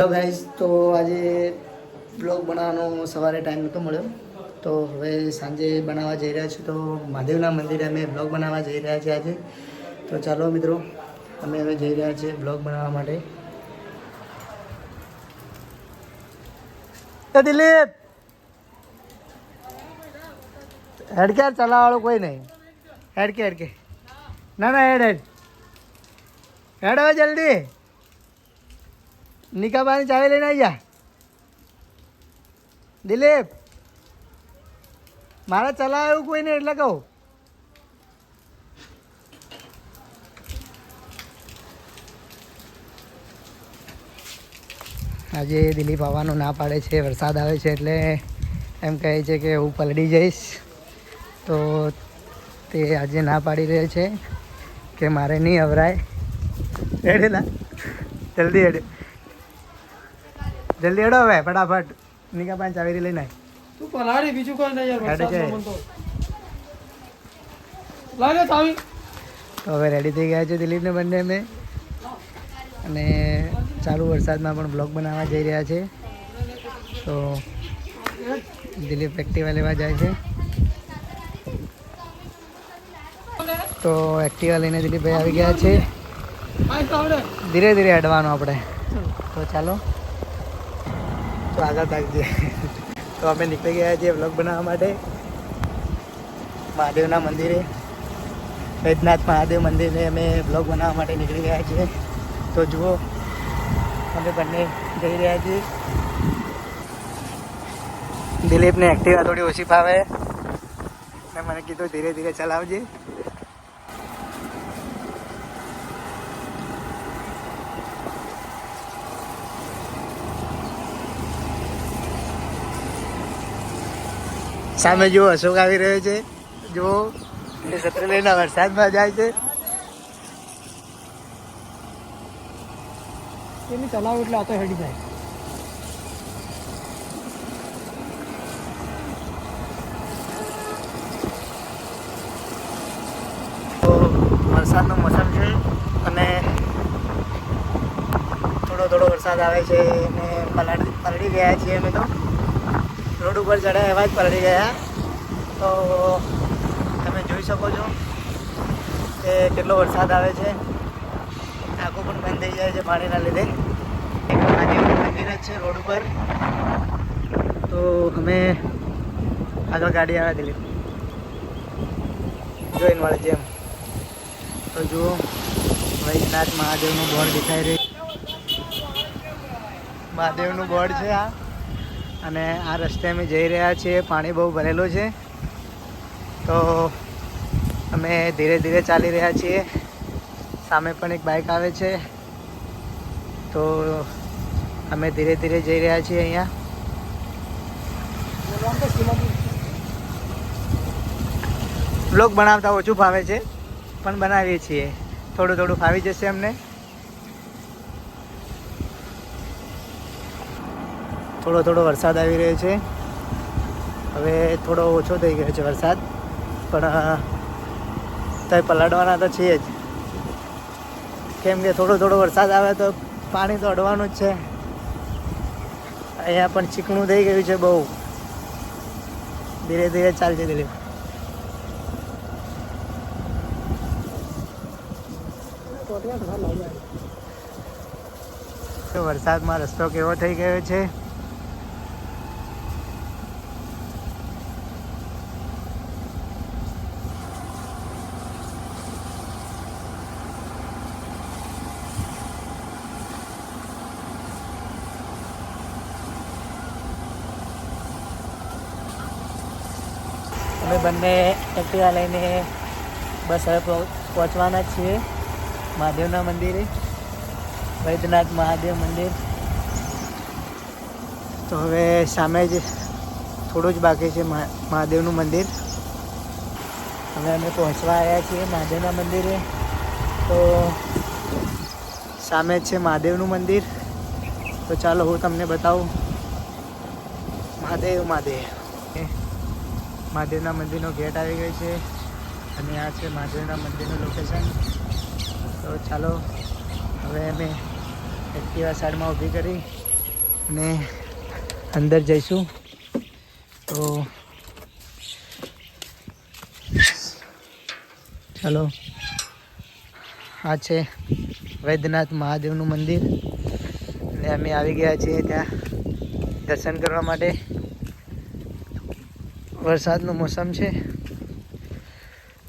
Hello guys, તો આજે blog બનાવવાનો સવારે ટાઈમ નહોતો મળ્યો, તો હવે સાંજે બનાવવા જઈ રહ્યા છીએ. તો મહાદેવના મંદિરે અમે બ્લોગ બનાવવા જઈ રહ્યા છીએ આજે. તો ચાલો મિત્રો, અમે હવે જઈ રહ્યા છીએ બ્લોગ બનાવવા માટે. દિલીપ હેડ ક્યાં ચલાવવાળો કોઈ નહીં. હેડ ના હેડ હવે જલ્દી નિકાબાની ચાવી લઈને આવી જા. દિલીપ મારે ચલાવે એવું કોઈ નહીં એટલે કહું. આજે દિલીપ આવવાનું ના પાડે છે, વરસાદ આવે છે એટલે એમ કહે છે કે હું પલળી જઈશ. તો તે આજે ના પાડી રહે છે કે મારે નહીં અવરાય. હેડેલા જલ્દી હેડો હવે ફટાફટ. નિકા પાંચ ચાવેરી લઈને તું પલાડી બીજું કોઈ નહીં યાર. હેડે છે. લાગે ચાવી. તો હવે રેડી થઈ ગયા છે દિલીપને બંને અમે, અને ચાલુ વરસાદમાં પણ બ્લોગ બનાવવા જઈ રહ્યા છે. તો દિલીપ એક્ટિવા લેવા જાય છે. તો એક્ટિવા લઈને દિલીપભાઈ આવી ગયા છે. ધીરે ધીરે હટવાનું આપણે. તો ચાલો, તો આગળ ભાગીએ. તો અમે નીકળી ગયા છીએ બ્લોગ બનાવવા માટે મહાદેવના મંદિરે. વૈદ્યનાથ મહાદેવ મંદિરે અમે બ્લોગ બનાવવા માટે નીકળી ગયા છીએ. તો જુઓ, અમે બંને જઈ રહ્યા છીએ. દિલીપને એક્ટિવા થોડી ઓછી ફાવે ને મને કીધું ધીરે ધીરે ચલાવજે. સામે જુઓ, અશોક આવી રહ્યો છે. જુઓ, એ છત્રી લઈને વરસાદમાં જાય છે. એની ચલાવ એટલે આ તો હેડી જાય. તો વરસાદનો મોસમ છે અને થોડો વરસાદ આવે છે અને પલળી ગયા છીએ અમે. તો રોડ ઉપર ચડ્યા એવા જ પલળી ગયા. તો તમે જોઈ શકો છો કે કેટલો વરસાદ આવે છે. આંખો પણ બંધ થઈ જાય છે પાણીના લીધે. એક મહાદેવનું મંદિર જ છે રોડ ઉપર. તો અમે આગળ ગાડી આવે દિલીપ જોઈને મળે જેમ. તો જુઓ, વૈદ્યનાથ મહાદેવનું બોર્ડ દેખાઈ રહ્યું. મહાદેવનું બોર્ડ છે આ. અને આ રસ્તે અમે જઈ રહ્યા છીએ. પાણી બહુ ભરેલું છે, તો અમે ધીરે ધીરે ચાલી રહ્યા છીએ. સામે પણ એક બાઇક આવે છે, તો અમે ધીરે ધીરે જઈ રહ્યા છીએ. અહીંયા બ્લોગ બનાવતા ઓછું ફાવે છે, પણ બનાવીએ છીએ. થોડું ફાવી જશે અમને. થોડો વરસાદ આવી રહ્યો છે. હવે થોડો ઓછો થઈ ગયો છે વરસાદ, પણ તો પલાળવાના તો છીએ જ. કેમ કે થોડો વરસાદ આવે તો પાણી તો અડવાનું જ છે. અહીંયા પણ ચીકણું થઈ ગયું છે બહુ. ધીરે ધીરે ચાલશે દિલીપ. તો વરસાદમાં રસ્તો કેવો થઈ ગયો છે. અમે બંને એક્ટિવા લઈને બસ હવે પહોંચવાના જ છીએ મહાદેવના મંદિરે, વૈદ્યનાથ મહાદેવ મંદિર. તો હવે સામે જ થોડું જ બાકી છે મહાદેવનું મંદિર. હવે અમે પહોંચવા આવ્યા છીએ મહાદેવના મંદિરે. તો સામે જ છે મહાદેવનું મંદિર. તો ચાલો હું તમને બતાવું. મહાદેવના મંદિરનો ગેટ આવી ગયો છે અને આ છે મહાદેવના મંદિરનું લોકેશન. તો ચાલો હવે અમે એક્ટિવા સાઈડમાં ઊભી કરી અને અંદર જઈશું તો ચાલો. આ છે વૈદ્યનાથ મહાદેવનું મંદિર અને અમે આવી ગયા છીએ ત્યાં દર્શન કરવા માટે. વરસાદનું મોસમ છે,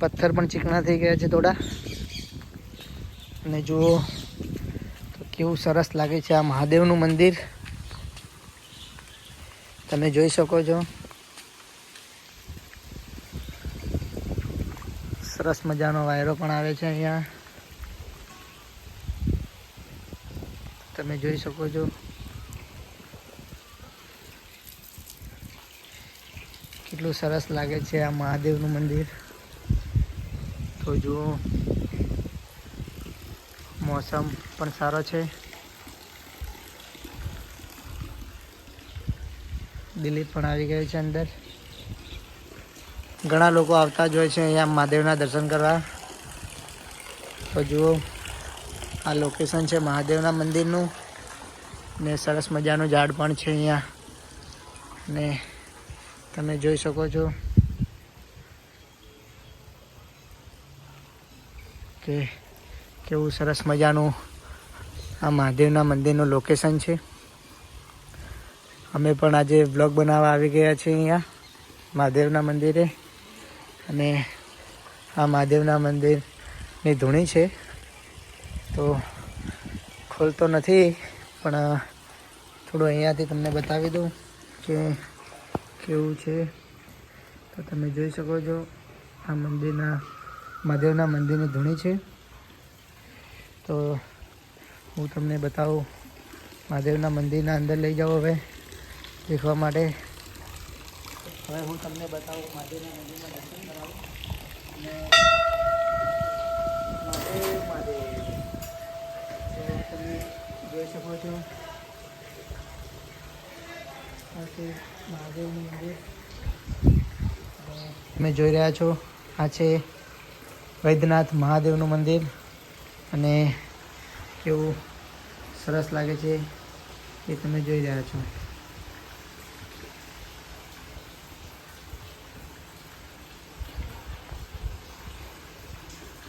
પથ્થર પણ ચીકણા થઈ ગયા છે થોડા. અને જુઓ તો કેવું સરસ લાગે છે આ મહાદેવનું મંદિર. તમે જોઈ શકો છો. સરસ મજાનો વાયરો પણ આવે છે અહીંયા. તમે જોઈ શકો છો. કેટલું સરસ લાગે છે આ મહાદેવનું મંદિર. તો જુઓ મોસમ પણ સારો છે. દિલીપ પણ આવી ગયો છે અંદર. ઘણા લોકો આવતા જ હોય છે અહીંયા મહાદેવના દર્શન કરવા. તો જુઓ આ લોકેશન છે મહાદેવના મંદિરનું ને સરસ મજાનું ઝાડ પણ છે અહીંયા. ને તમે જોઈ શકો છો કે કેવું સરસ મજાનું આ મહાદેવના મંદિરનું લોકેશન છે. અમે પણ આજે બ્લોગ બનાવવા આવી ગયા છીએ અહીંયા મહાદેવના મંદિરે. અને આ મહાદેવના મંદિરની ધૂણી છે તો ખોલતો નથી, પણ થોડું અહીંયાથી તમને બતાવી દઉં કે કેવું છે. તો તમે જોઈ શકો છો આ મહાદેવના મંદિરની ધૂણી છે. તો હું તમને બતાવું મહાદેવના મંદિરના અંદર લઈ જાઉં હવે દેખવા માટે. હવે હું તમને બતાવું મહાદેવના મંદિરમાં દર્શન કરાવું. અને મહાદેવ તો તમે જોઈ શકો છો આ છે મહાદેવનું મંદિર. તમે જોઈ રહ્યા છો આ છે વૈદ્યનાથ મહાદેવનું મંદિર. અને કેવું સરસ લાગે છે એ તમે જોઈ રહ્યા છો.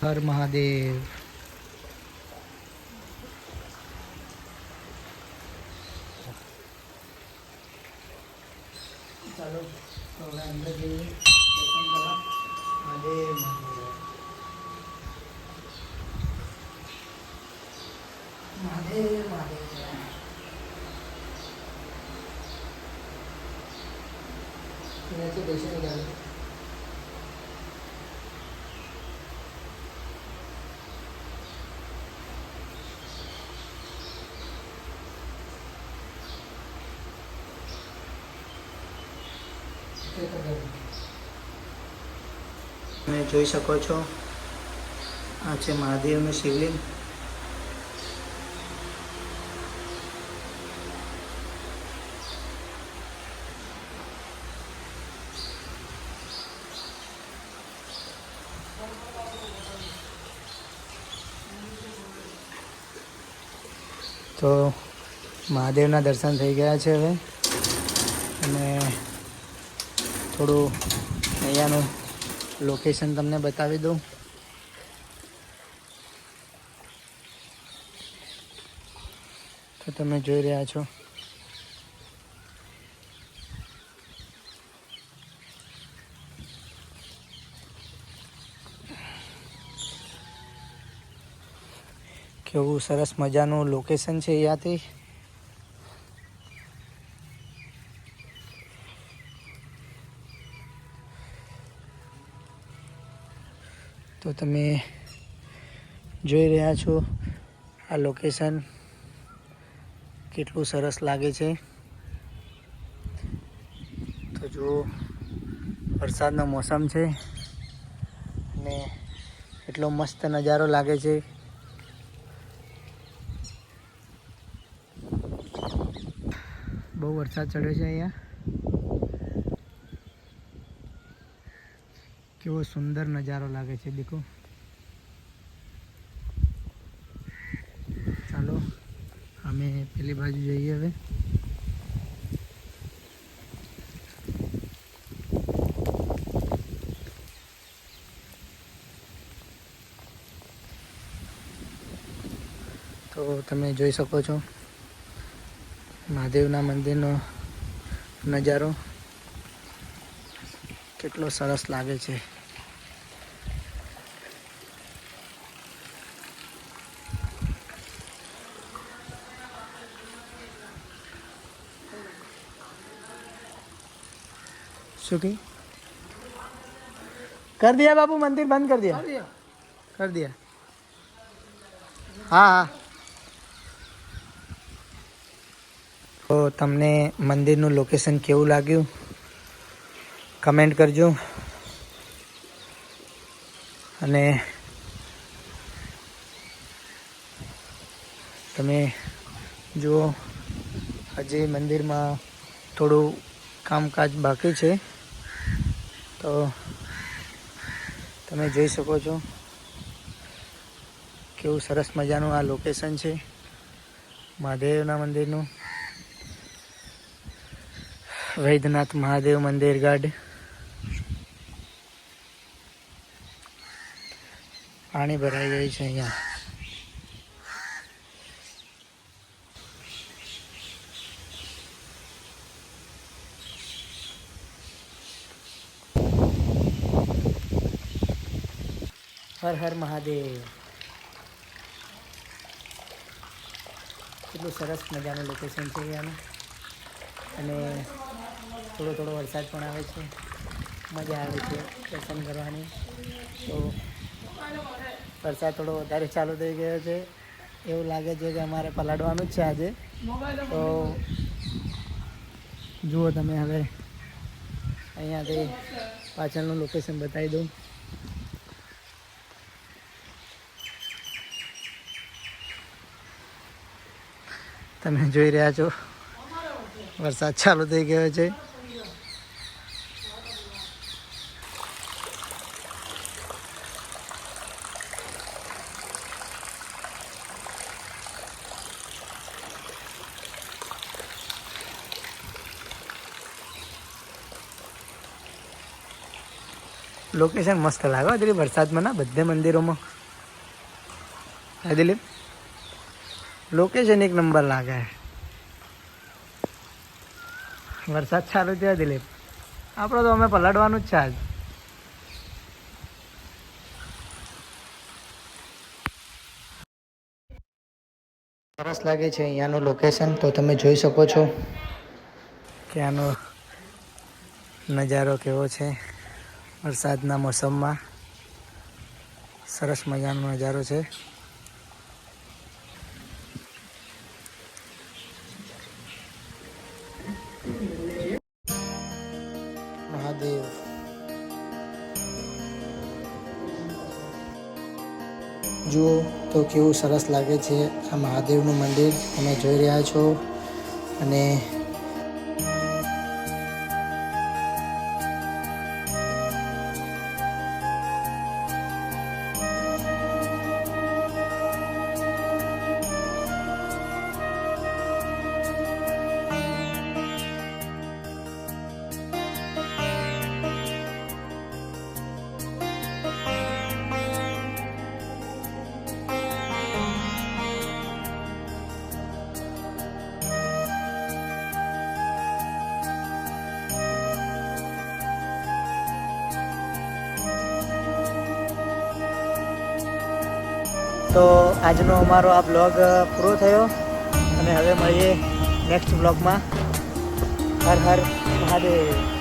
હર મહાદેવ. ચાલો તો હવે અંદર જઈએ દર્શન કરવા. મહાદેવ મહાદેવ મહાદેવ મહાદેવ. અહીંયાથી દર્શન કરાવે. તમે જોઈ શકો છો આ છે મહાદેવનું શિવલિંગ. તો મહાદેવના દર્શન થઈ ગયા છે હવે. અને થોડું અહીંયાનું લોકેશન તમને બતાવી દઉં. તો તમે જોઈ રહ્યા છો કેવું સરસ મજાનું લોકેશન છે અહીંયાથી. તો તમે જોઈ રહ્યા છો આ લોકેશન કેટલું સરસ લાગે છે. તો જો વરસાદનો મોસમ છે અને એટલો મસ્ત નજારો લાગે છે. બહુ વરસાદ ચડ્યો છે અહીંયા. કેવો સુંદર નજારો લાગે છે દેખો. ચાલો અમે પેલી બાજુ જઈએ હવે. તમે જોઈ શકો છો મહાદેવના મંદિરનો નજારો કેટલો સરસ લાગે છે. શું की कर दिया बाबू मंदिर बंद कर दिया कर दिया हाँ हाँ તો તમને મંદિરનું લોકેશન કેવું લાગ્યું કમેન્ટ કરજો અને તમે જુઓ હજી મંદિરમાં થોડું કામકાજ બાકી છે તો તમે જોઈ શકો છો કેવું સરસ મજાનું આ લોકેશન છે મહાદેવના મંદિરનું વૈદ્યનાથ મહાદેવ મંદિર ગઢ પાણી ભરાઈ ગયું છે અહીંયા હર હર મહાદેવ કેટલું સરસ મજાનું લોકેશન છે અહીંયાનું અને થોડો થોડો વરસાદ પણ આવે છે મજા આવે છે દર્શન કરવાની તો વરસાદ થોડો વધારે ચાલુ થઈ ગયો છે એવું લાગે છે કે અમારે પલાળવાનું જ છે આજે તો જુઓ તમે હવે અહીંયાથી પાછળનું લોકેશન બતાવી દઉં તમે જોઈ રહ્યા છો વરસાદ ચાલુ થઈ ગયો છે લોકેશન મસ્ત લાગે દિલીપ વરસાદમાં ના બધે મંદિરોમાં હા દિલીપ લોકેશન એક નંબર લાગે વરસાદ ચાલુ થયો દિલીપ આપણો તો અમે પલાળવાનું જ છે આજ સરસ લાગે છે અહીંયાનું લોકેશન તો તમે જોઈ શકો છો કે આનો નજારો કેવો છે વરસાદના મોસમમાં સરસ મજાનો નજારો છે મહાદેવ જુઓ તો કેવું સરસ લાગે છે આ મહાદેવનું મંદિર તમે જોઈ રહ્યા છો અને તો આજનો અમારો આ બ્લોગ પૂરો થયો અને હવે મળીએ નેક્સ્ટ બ્લોગમાં હર હર મહાદેવ.